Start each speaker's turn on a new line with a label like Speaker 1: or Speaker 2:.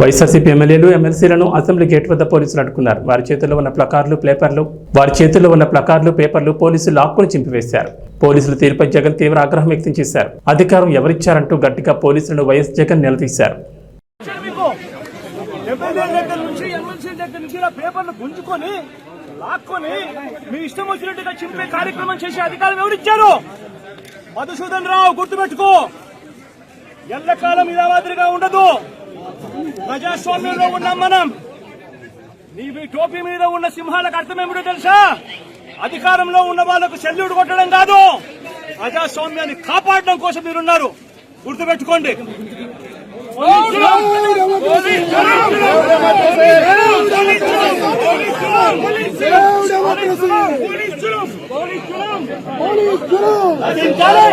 Speaker 1: వైఎస్ఆర్సీపీ ఎమ్మెల్యేలు ఎమ్మెల్సీలను assembly gate వద్ద పోలీసులు అడ్డుకున్నారు. వారి చేతుల్లో ఉన్న ప్లకార్లు పేపర్లు పోలీసులు లాక్కుని చింపివేశారు. పోలీసుల తీరుపై జగన్ తీవ్ర ఆగ్రహం వ్యక్తం చేశారు. అధికారం ఎవరిచ్చారంటూ గట్టిగా పోలీసులను వైఎస్ జగన్ నిలదీశారు.
Speaker 2: మధుసూదన్ రావు గుర్తుపెట్టుకో, ఎల్లకాలం ఇలా మాదిరిగా ఉండదు. ప్రజాస్వామ్యంలో ఉన్నాం మనం. నీవి టోపీ మీద ఉన్న సింహాలకు అర్థం ఏమిటో తెలుసా? అధికారంలో ఉన్న వాళ్ళకు సెల్యూట్ కొట్టడం కాదు, ప్రజాస్వామ్యాన్ని కాపాడడం కోసం మీరున్నారు. గుర్తుపెట్టుకోండి. నశించాలి.